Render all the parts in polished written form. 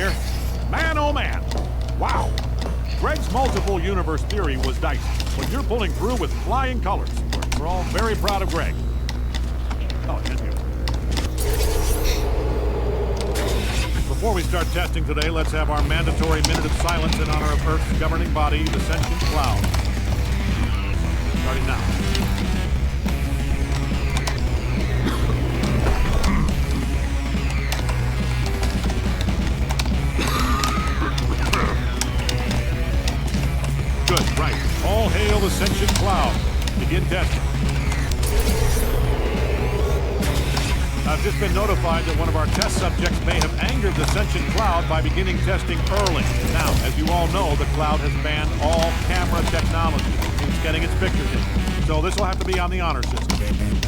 here. Man, oh man. Wow. Greg's multiple universe theory was dicey, but you're pulling through with flying colors. We're all very proud of Greg. Oh, and you. Before we start testing today, let's have our mandatory minute of silence in honor of Earth's governing body, the sentient cloud. Starting now. Good, right. All hail the sentient cloud. Begin testing. I've just been notified that one of our test subjects may have angered the sentient cloud by beginning testing early. Now, as you all know, the cloud has banned all camera technology since getting its pictures in. So this will have to be on the honor system.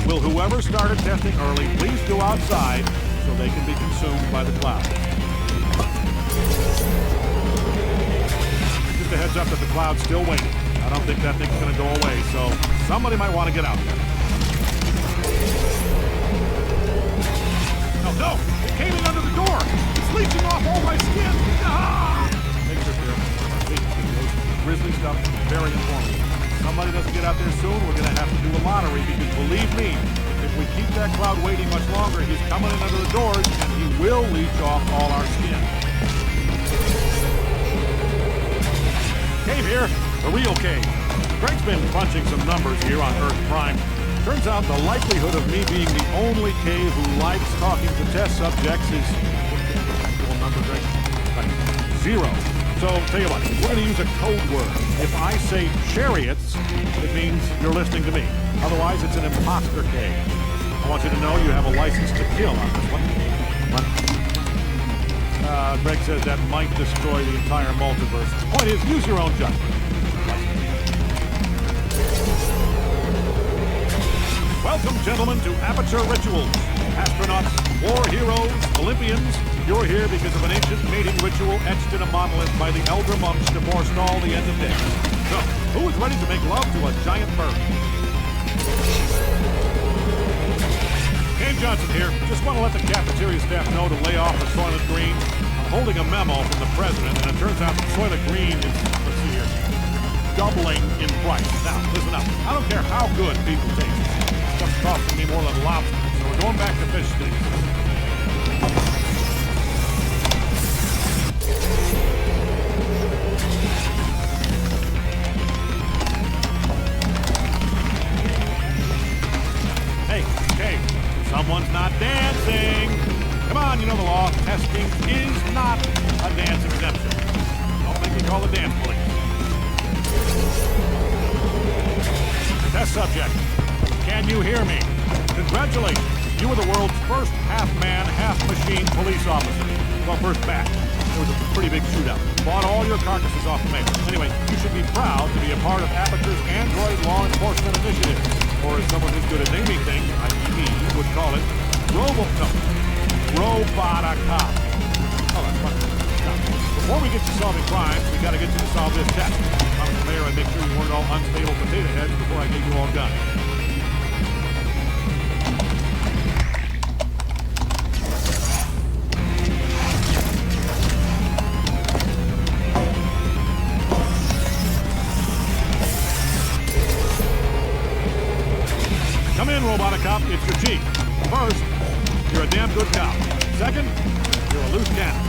Will whoever started testing early please go outside so they can be consumed by the cloud? Just a heads up that the cloud's still waiting. I don't think that thing's going to go away, so somebody might want to get out there. No! It came in under the door! It's leaching off all my skin! Ah! Make sure those grizzly stuff is very informative. If somebody doesn't get out there soon, we're going to have to do a lottery, because believe me, if we keep that cloud waiting much longer, he's coming in under the doors, and he will leach off all our skin. Cave here, the real cave. Greg's been crunching some numbers here on Earth Prime. Turns out the likelihood of me being the only cave who likes talking to test subjects is... What number, Greg? 0. So, tell you what, we're going to use a code word. If I say chariots, it means you're listening to me. Otherwise, it's an imposter cave. I want you to know you have a license to kill on this one. Greg says that might destroy the entire multiverse. The point is, use your own judgment. Welcome, gentlemen, to Aperture Rituals. Astronauts, war heroes, Olympians, you're here because of an ancient mating ritual etched in a monolith by the elder monks to forestall the end of days. So, who is ready to make love to a giant bird? Dave Johnson here. Just want to let the cafeteria staff know to lay off the Soylent Green. I'm holding a memo from the president, and it turns out the Soylent Green is, let's see here, doubling in price. Now, listen up. I don't care how good people taste. Stuff's costing me more than lobster, so we're going back to fish sticks. Hey, someone's not dancing. Come on, you know the law. Testing is not a dance exemption. Don't make me call the dance police. Test subject. Can you hear me? Congratulations. You were the world's first half-man, half-machine police officer. Well, first batch. There was a pretty big shootout. Bought all your carcasses off the mail. Anyway, you should be proud to be a part of Aperture's Android Law Enforcement Initiative. Or as someone who's good at naming things, i.e. me, would call it Robotacop. Oh, that's fun. Now, before we get to solving crimes, we got to get you to solve this test. Promise the mayor I'd make sure you weren't all unstable potato heads before I get you all done. Come in, Robotacop. It's your chief. First, you're a damn good cop. Second, you're a loose cannon.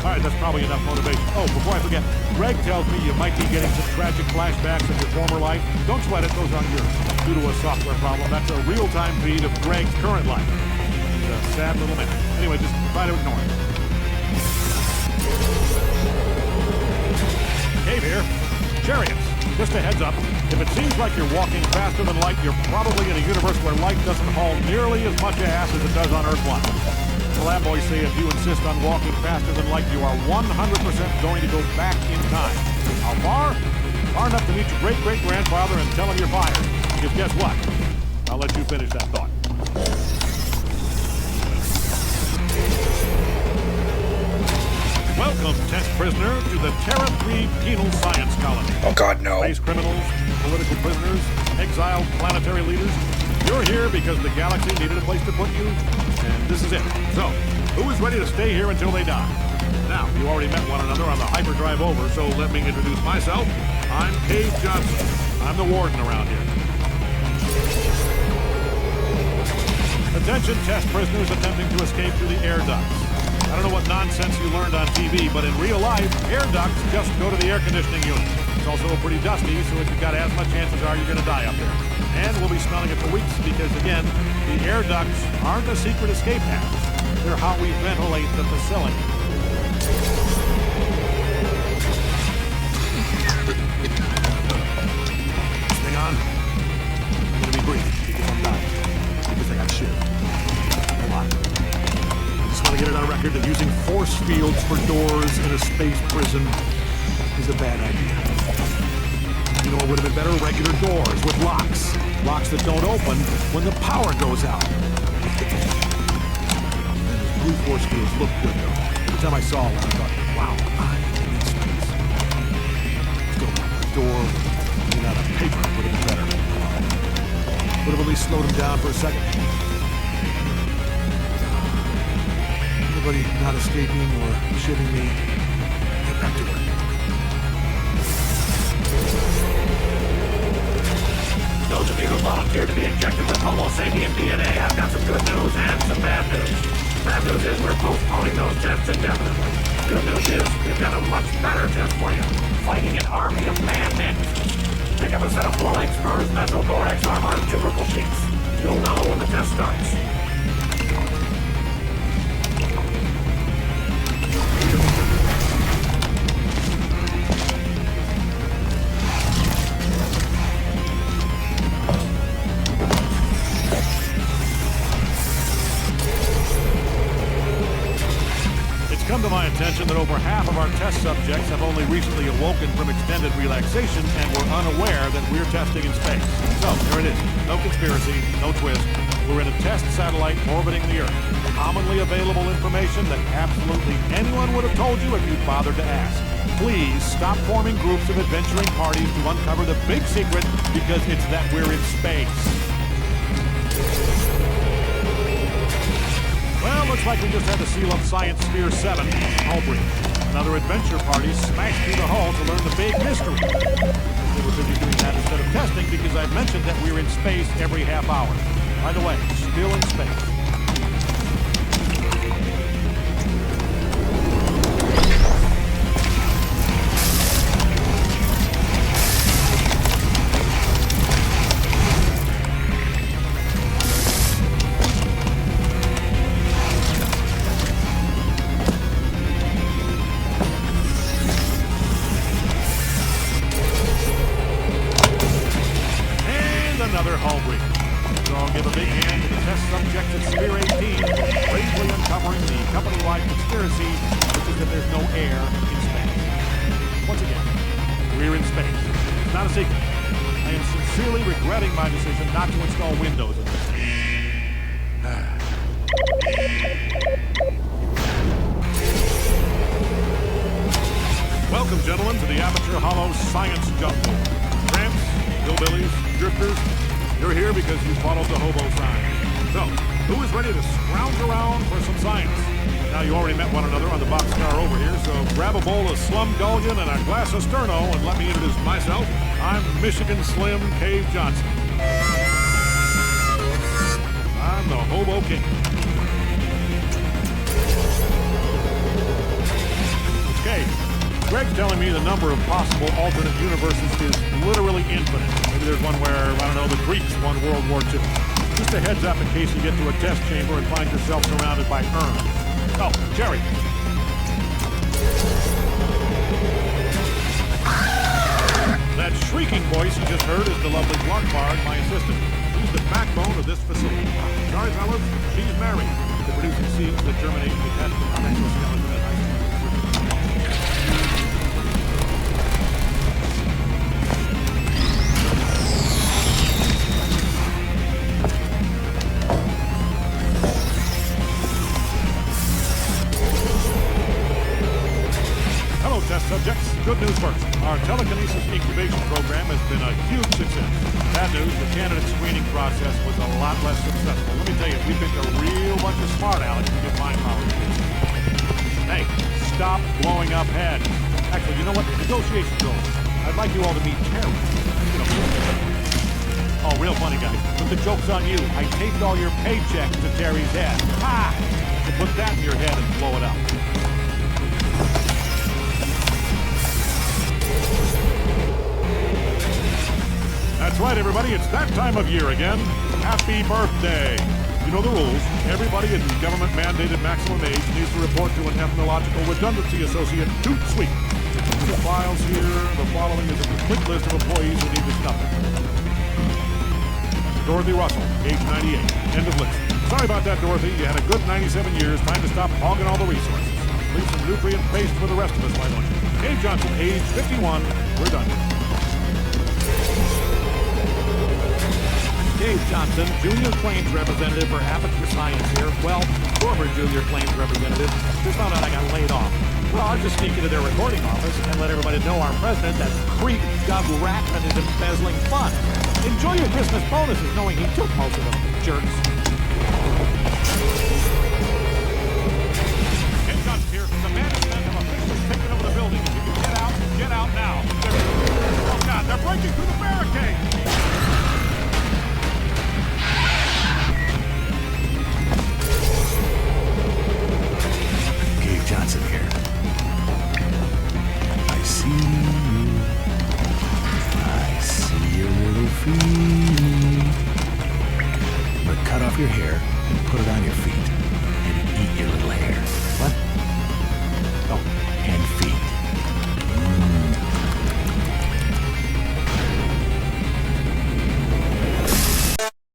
All right, that's probably enough motivation. Oh, before I forget, Greg tells me you might be getting some tragic flashbacks of your former life. Don't sweat it. Those aren't yours. Due to a software problem, that's a real-time feed of Greg's current life. He's a sad little man. Anyway, just try to ignore it. Cave here. Chariots. Just a heads up, if it seems like you're walking faster than light, you're probably in a universe where light doesn't haul nearly as much ass as it does on Earth 1. The lab boys say if you insist on walking faster than light, you are 100% going to go back in time. How far? Far enough to meet your great-great-grandfather and tell him you're fired. Because guess what? I'll let you finish that thought. Welcome, test prisoner, to the Terra 3 Penal Science Colony. Oh, God, no. Space criminals, political prisoners, exiled planetary leaders. You're here because the galaxy needed a place to put you, and this is it. So, who is ready to stay here until they die? Now, you already met one another on the hyperdrive over, so let me introduce myself. I'm Cave Johnson. I'm the warden around here. Attention test prisoners attempting to escape through the air ducts. I don't know what nonsense you learned on TV, but in real life, air ducts just go to the air conditioning unit. It's also pretty dusty, so if you've got asthma, chances are you're going to die up there. And we'll be smelling it for weeks because, again, the air ducts aren't a secret escape hatch. They're how we ventilate the facility. Hang on. I'm going to be brief because I'm dying. Because I got shit. A lot. I just want to get it on record that using force fields for doors in a space prison is a bad idea. You know, it would have been better regular doors with locks. Locks that don't open when the power goes out. Blue force fields look good, though. Every time I saw one, I thought, wow, I'm in space. Still, a door made out of paper would have been better. Would have at least slowed him down for a second. Anybody not escaping or shitting me, get back to work. Those of you who volunteered to be injected with Homo sapien DNA, I've got some good news and some bad news. Bad news is we're postponing those tests indefinitely. Good news is we've got a much better test for you. Fighting an army of man-mix. Pick up a set of full-length spurs, mesothorax armor, and tubercle sheets. You'll know when the test starts. Come to my attention that over half of our test subjects have only recently awoken from extended relaxation and were unaware that we're testing in space. So, there it is. No conspiracy, no twist. We're in a test satellite orbiting the Earth. Commonly available information that absolutely anyone would have told you if you'd bothered to ask. Please stop forming groups of adventuring parties to uncover the big secret because it's that we're in space. Well, looks like we just had to seal up Science Sphere 7, hull breach. Another adventure party smashed through the hull to learn the big mystery. They were busy doing that instead of testing because I mentioned that we're in space every half hour. By the way, still in space. Another hull breach. So I'll give a big hand to the test subjects at Sphere 18 for bravely uncovering the company-wide conspiracy, which is that there's no air in space. Once again, we're in space. It's not a secret. I am sincerely regretting my decision not to install windows in this thing. Welcome, gentlemen, to the Amateur Hollow Science Jungle. Tramps, hillbillies, drifters, you're here because you followed the hobo sign. So, who is ready to scrounge around for some science? Now, you already met one another on the boxcar over here, so grab a bowl of Slum Gullion and a glass of Sterno, and let me introduce myself. I'm Michigan Slim Cave Johnson. I'm the Hobo King. Okay. Greg's telling me the number of possible alternate universes is literally infinite. Maybe there's one where, I don't know, the Greeks won World War II. Just a heads up in case you get to a test chamber and find yourself surrounded by urns. Oh, Jerry. That shrieking voice you just heard is the lovely Clark Bard, my assistant. He's the backbone of this facility. Sorry, fellas, she's married to producing seeds that germinate the test of our exoskeleton at high school. Test subjects, good news first. Our telekinesis incubation program has been a huge success. Bad news, the candidate screening process was a lot less successful. Let me tell you, we picked a real bunch of smart Alex to get mind power. Hey, stop blowing up head. Actually, you know what? Negotiation's over. I'd like you all to meet Terry. Oh, real funny, guys. But the joke's on you. I taped all your paychecks to Terry's head. Ha! So put that in your head and blow it up. That's right, everybody. It's that time of year again. Happy birthday. You know the rules. Everybody in government-mandated maximum age needs to report to an ethnological redundancy associate, Toot Sweet. The files here, the following is a complete list of employees who need this number. Dorothy Russell, age 98. End of list. Sorry about that, Dorothy. You had a good 97 years. Time to stop hogging all the resources. Leave some nutrient-based for the rest of us, why don't you? Dave Johnson, age 51. We're done. Dave Johnson, Junior Claims Representative for Aperture Science here. Well, former Junior Claims Representative. Just found out I got laid off. Well, I'll just sneak into their recording office and let everybody know our president, that creep Doug Ratman, is embezzling funds. Enjoy your Christmas bonuses knowing he took most of them, jerks. Ken Johnson here. The management have officially taken over the building. If you can get out now. Oh, God, they're breaking through the barricade. Johnson here. I see you. I see your little feet. But cut off your hair and put it on your feet and eat your little hair. What?